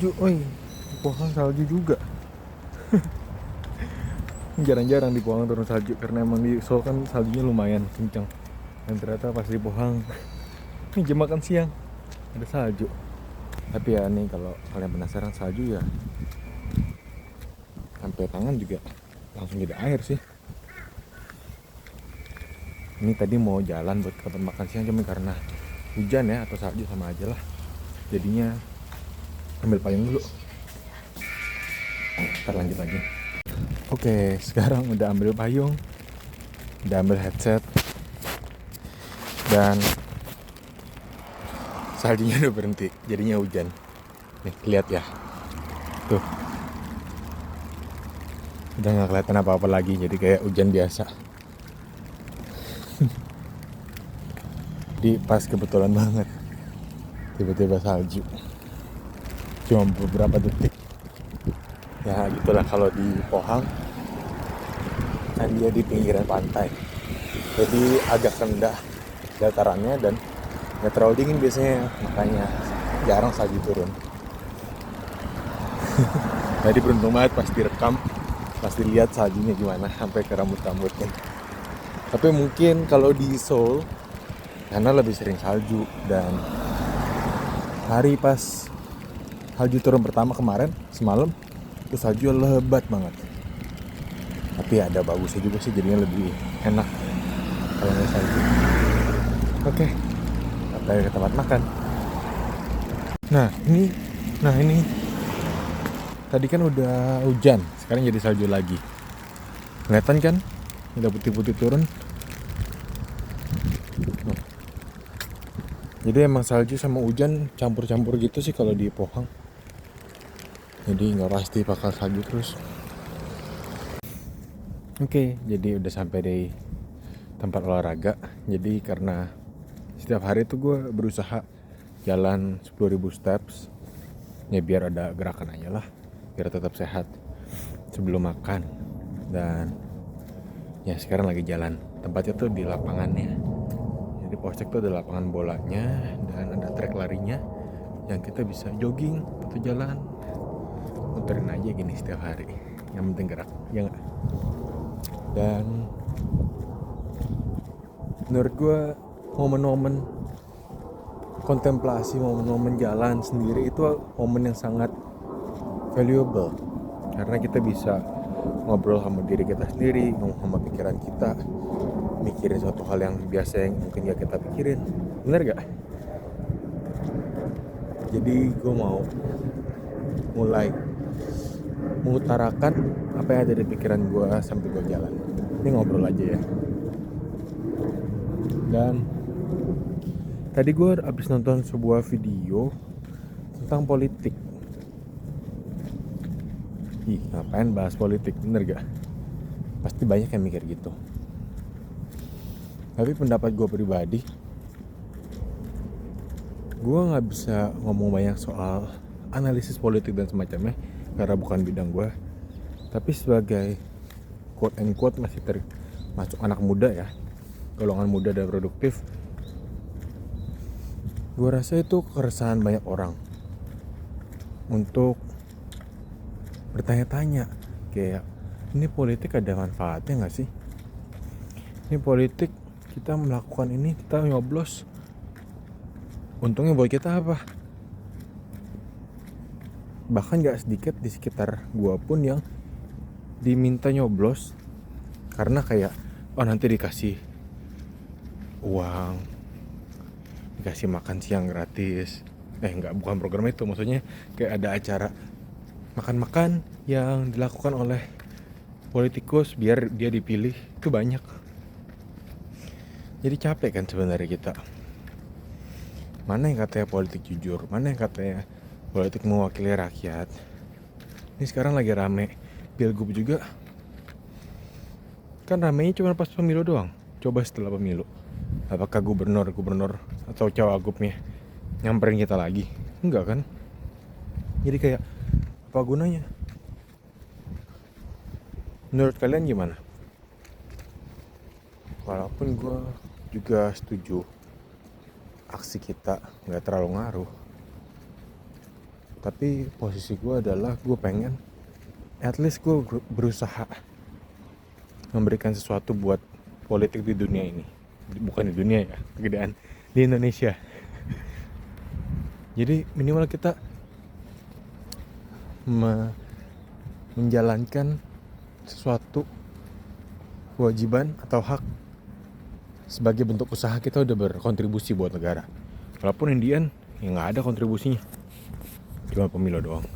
salju, oi. Di Pohang salju juga. Jarang-jarang di Pohang turun salju karena emang di Seoul kan saljunya lumayan kencang. Dan ternyata pas di Pohang, ini jam makan siang ada salju. Tapi ya nih kalau kalian penasaran salju ya sampai tangan juga langsung jadi air sih. Ini tadi mau jalan buat ke tempat makan siang cuma karena hujan ya atau salju sama aja lah. Jadinya ambil payung dulu. Ntar lanjut lagi. Oke, sekarang udah ambil payung, udah ambil headset, dan saljunya udah berhenti. Jadinya hujan. Nih, lihat ya. Tuh. Udah gak kelihatan apa-apa lagi, jadi kayak hujan biasa. Jadi pas kebetulan banget tiba-tiba salju. Cuma beberapa detik. Ya gitulah kalau di Pohang kan dia di pinggiran pantai, jadi agak rendah datarannya dan gak terlalu dingin biasanya, makanya jarang salju turun. Jadi beruntung banget pas direkam, pas dilihat saljunya gimana sampai ke rambut-rambutnya. Tapi mungkin kalau di Seoul karena lebih sering salju, dan hari pas salju turun pertama kemarin semalam itu salju lebat banget. Tapi ada bagusnya juga sih, jadinya lebih enak kalau nggak salju. Oke, sampai ke tempat makan. Nah ini tadi kan udah hujan, sekarang jadi salju lagi. Kelihatan kan? Udah putih-putih turun. Jadi emang salju sama hujan campur-campur gitu sih kalau di Pohang. Jadi nggak pasti bakal salju terus. Oke, jadi udah sampai di tempat olahraga. Jadi karena setiap hari tuh gue berusaha jalan 10.000 steps. Ya biar ada gerakan aja lah, biar tetap sehat sebelum makan. Dan ya sekarang lagi jalan. Tempatnya tuh di lapangannya. Jadi Polsek tuh ada lapangan bolanya dan ada trek larinya yang kita bisa jogging atau jalan, muterin aja gini setiap hari. Yang penting gerak, ya nggak? Dan menurut gue momen-momen kontemplasi, momen-momen jalan sendiri itu momen yang sangat valuable, karena kita bisa ngobrol sama diri kita sendiri, ngomong sama pikiran kita, mikirin suatu hal yang biasa yang mungkin gak kita pikirin. Bener gak? Jadi gue mau mulai mengutarakan apa yang ada di pikiran gue sambil gue jalan. Ini ngobrol aja ya. Dan tadi gue abis nonton sebuah video tentang politik. Ih, ngapain bahas politik, bener gak? Pasti banyak yang mikir gitu. Tapi pendapat gue pribadi, gue gak bisa ngomong banyak soal analisis politik dan semacamnya karena bukan bidang gue. Tapi sebagai quote and quote masih termasuk anak muda ya, golongan muda dan produktif, gue rasa itu keresahan banyak orang untuk bertanya-tanya kayak, ini politik ada manfaatnya gak sih? Ini politik, kita melakukan ini, kita nyoblos, untungnya buat kita apa? Bahkan gak sedikit di sekitar gue pun yang diminta nyoblos karena kayak, oh nanti dikasih uang, dikasih makan siang gratis. Enggak, bukan program itu, maksudnya kayak ada acara makan-makan yang dilakukan oleh politikus biar dia dipilih, itu banyak. Jadi capek kan sebenarnya kita. Mana yang katanya politik jujur, mana yang katanya politik mewakili rakyat. Ini sekarang lagi rame pilgub juga. Kan ramenya cuma pas pemilu doang. Coba setelah pemilu, apakah gubernur atau cawagupnya nyamperin kita lagi? Enggak kan? Jadi kayak, apa gunanya? Menurut kalian gimana? Walaupun gue juga setuju aksi kita gak terlalu ngaruh, Tapi posisi gue adalah gue pengen at least gue berusaha memberikan sesuatu buat politik di dunia ini. Bukan di dunia ya, kegedean di Indonesia. Jadi minimal kita menjalankan sesuatu kewajiban atau hak sebagai bentuk usaha kita udah berkontribusi buat negara. Walaupun Indian ya nggak ada kontribusinya, cuma pemilu doang.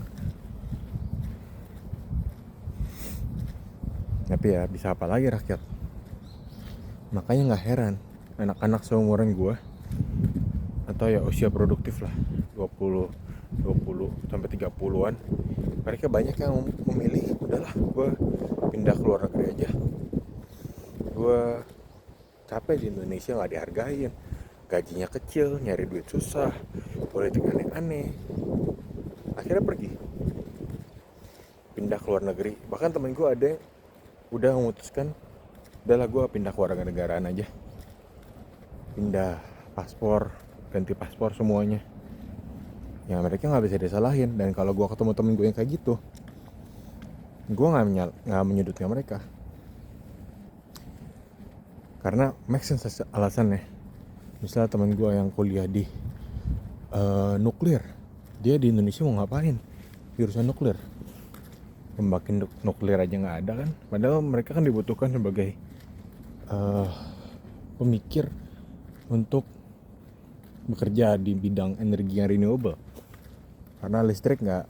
Tapi ya bisa apa lagi rakyat. Makanya nggak heran anak-anak seumuran gue atau ya usia produktif lah 20 sampai 30-an, mereka banyak yang memilih udahlah gue pindah ke luar negeri aja. Gue capek di Indonesia nggak dihargain, gajinya kecil, nyari duit susah, politik aneh-aneh. Akhirnya pergi pindah ke luar negeri. Bahkan temen gue ada yang udah memutuskan udahlah gue pindah ke warga negaraan aja, pindah paspor, ganti paspor semuanya. Ya mereka nggak bisa disalahin. Dan kalau gue ketemu temen gue yang kayak gitu, gue nggak menyudutnya mereka, karena make sense alasannya. Misalnya temen gue yang kuliah di nuklir, dia di Indonesia mau ngapain jurusan nuklir? Pembangkit nuklir aja nggak ada kan, padahal mereka kan dibutuhkan sebagai pemikir untuk bekerja di bidang energi yang renewable. Karena listrik nggak,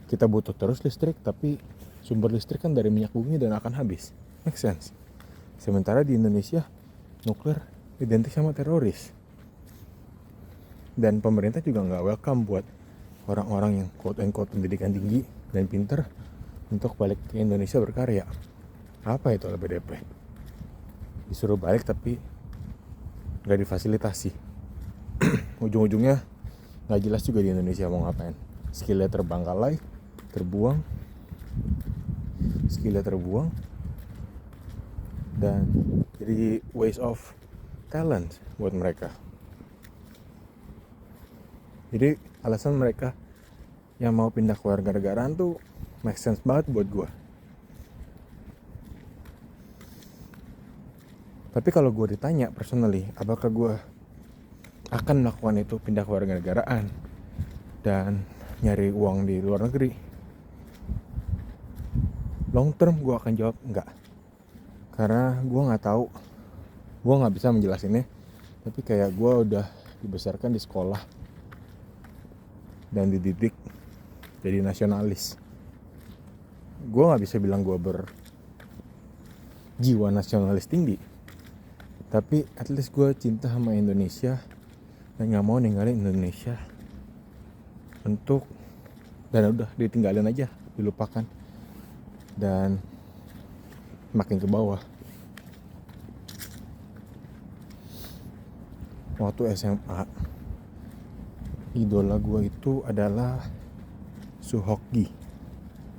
kita butuh terus listrik, tapi sumber listrik kan dari minyak bumi dan akan habis. Make sense. Sementara di Indonesia nuklir identik sama teroris, dan pemerintah juga nggak welcome buat orang-orang yang quote unquote pendidikan tinggi dan pinter untuk balik ke Indonesia berkarya. Apa itu LPDP? Disuruh balik tapi nggak difasilitasi. Ujung-ujungnya nggak jelas juga di Indonesia mau ngapain. Skillnya terbangkalai, terbuang, dan jadi waste of talent buat mereka. Jadi alasan mereka yang mau pindah ke warga negaraan tuh make sense banget buat gue. Tapi kalau gue ditanya personally, apakah gue akan melakukan itu, pindah ke warga negaraan dan nyari uang di luar negeri, long term gue akan jawab enggak. Karena gue nggak tahu, gue nggak bisa menjelasinnya. Tapi kayak gue udah dibesarkan di sekolah dan dididik jadi nasionalis. Gue nggak bisa bilang gue berjiwa nasionalis tinggi, tapi at least gue cinta sama Indonesia dan nggak mau ninggalin Indonesia untuk, dan udah ditinggalin aja, dilupakan dan makin ke bawah. Waktu SMA, idola gue itu adalah Suhoki.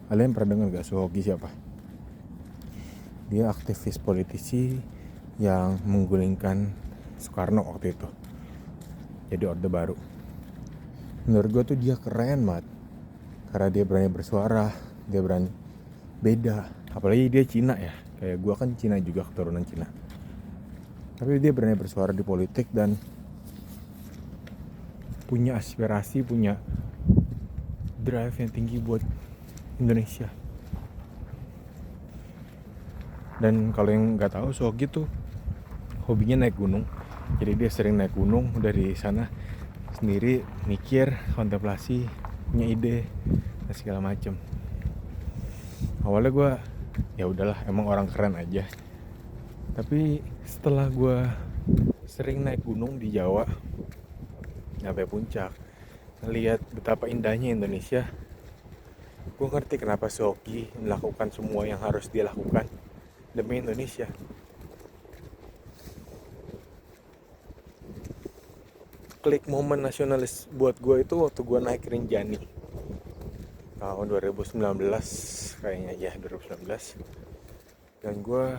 Kalian pernah dengar gak Suhoki siapa? Dia aktivis politisi yang menggulingkan Soekarno waktu itu, jadi Orde Baru. Menurut gue tuh dia keren banget, karena dia berani bersuara, dia berani beda. Apalagi dia Cina ya, kayak gue kan Cina juga, keturunan Cina. Tapi dia berani bersuara di politik dan punya aspirasi, punya drive yang tinggi buat Indonesia. Dan kalau yang nggak tahu, Suhoki tuh hobinya naik gunung. Jadi dia sering naik gunung, dari sana sendiri mikir, kontemplasi, punya ide dan segala macem. Awalnya gue ya udahlah, emang orang keren aja. Tapi setelah gue sering naik gunung di Jawa sampai puncak, ngelihat betapa indahnya Indonesia, gue ngerti kenapa Suhoki melakukan semua yang harus dia lakukan demi Indonesia. Klik momen nasionalis buat gue itu waktu gue naik Rinjani tahun 2019 kayaknya, ya 2019. Dan gue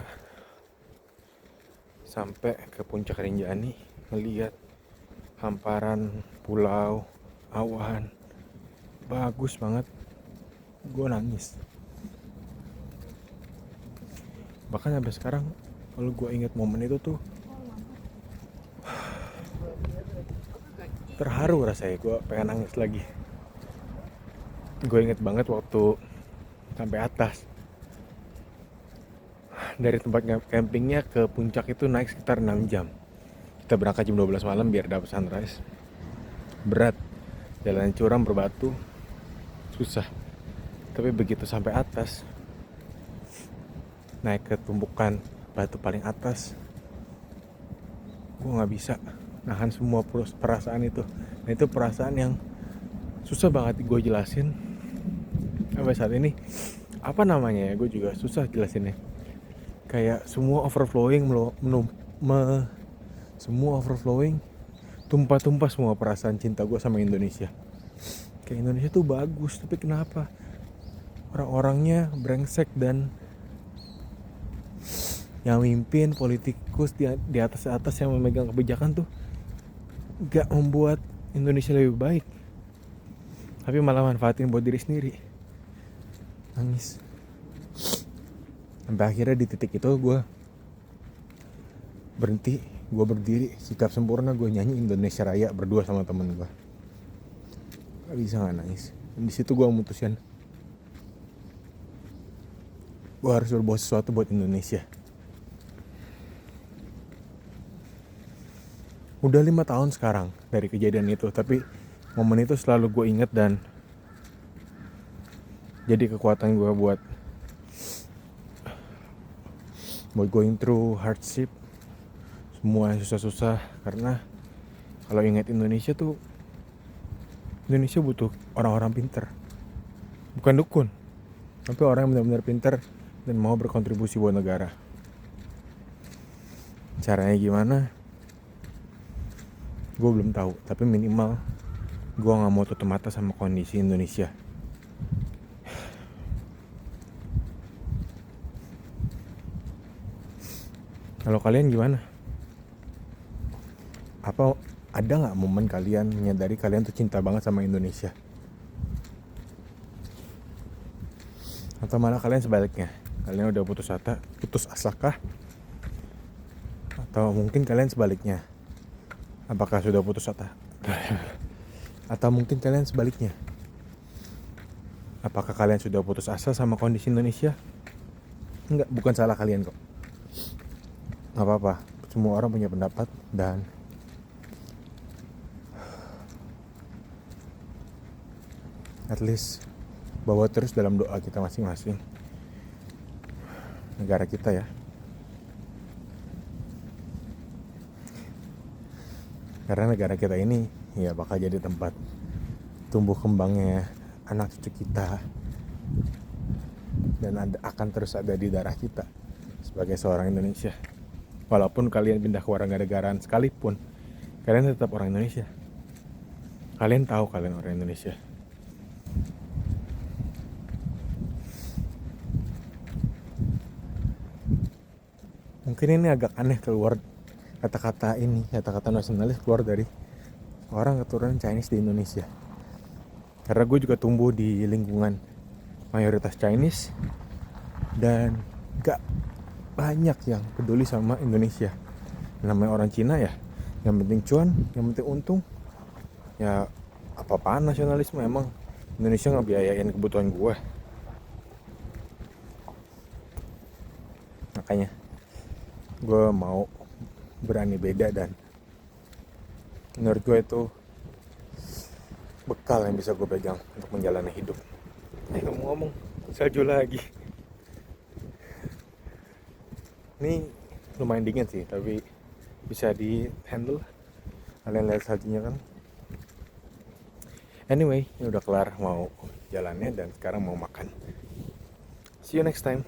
sampai ke puncak Rinjani, ngelihat hamparan pulau, awan, bagus banget, gue nangis. Bahkan sampai sekarang kalau gue inget momen itu tuh terharu rasanya, gue pengen nangis lagi. Gue inget banget waktu sampai atas, dari tempat campingnya ke puncak itu naik sekitar 6 jam. Kita berangkat jam 12 malam biar dapat sunrise. Berat, jalan curam berbatu, susah. Tapi begitu sampai atas, naik ke tumpukan batu paling atas, gue gak bisa nahan semua perasaan itu. Nah itu perasaan yang susah banget gue jelasin sampai saat ini. Apa namanya ya, gue juga susah jelasinnya. Kayak semua overflowing, semua overflowing, tumpah-tumpah semua perasaan cinta gue sama Indonesia. Kayak Indonesia tuh bagus, tapi kenapa orang-orangnya brengsek, dan yang mimpin politikus di atas yang memegang kebijakan tuh gak membuat Indonesia lebih baik, tapi malah manfaatin buat diri sendiri. Nangis. Sampai akhirnya di titik itu gue berhenti, gue berdiri, sikap sempurna, gue nyanyi Indonesia Raya berdua sama temen gue. Gak bisa gak nangis. Dan di situ gue memutuskan gue harus berbuat sesuatu buat Indonesia. Udah 5 tahun sekarang dari kejadian itu, tapi momen itu selalu gue inget dan jadi kekuatan gue buat going through hardship, semua yang susah-susah. Karena kalau ingat Indonesia tuh, Indonesia butuh orang-orang pintar, bukan dukun, tapi orang yang benar-benar pintar dan mau berkontribusi buat negara. Caranya gimana? Gue belum tahu, tapi minimal gue gak mau tutup mata sama kondisi Indonesia. Kalau kalian gimana? Apa ada gak momen kalian menyadari kalian tuh cinta banget sama Indonesia? Atau malah kalian sebaliknya, kalian udah putus asa kah? Atau mungkin kalian sebaliknya, apakah sudah putus asa? Atau mungkin kalian sebaliknya, apakah kalian sudah putus asa sama kondisi Indonesia? Enggak, bukan salah kalian kok. Gak apa-apa, semua orang punya pendapat, dan at least bawa terus dalam doa kita masing-masing negara kita ya. Karena negara kita ini ya bakal jadi tempat tumbuh kembangnya anak cucu kita, dan akan terus ada di darah kita sebagai seorang Indonesia. Walaupun kalian pindah ke warga-negaraan sekalipun, kalian tetap orang Indonesia. Kalian tahu kalian orang Indonesia. Mungkin ini agak aneh keluar kata-kata nasionalis keluar dari orang keturunan Chinese di Indonesia. Karena gue juga tumbuh di lingkungan mayoritas Chinese, dan gak banyak yang peduli sama Indonesia. Namanya orang Cina ya, yang penting cuan, yang penting untung. Ya apa-apaan nasionalisme, emang Indonesia gak biayain kebutuhan gue. Makanya gue mau berani beda, dan menurut gue itu bekal yang bisa gue pegang untuk menjalani hidup. Ngomong salju lagi. Ini lumayan dingin sih, tapi bisa di handle. Kalian lihat saljunya kan. Anyway, ini udah kelar mau jalannya, dan sekarang mau makan. See you next time.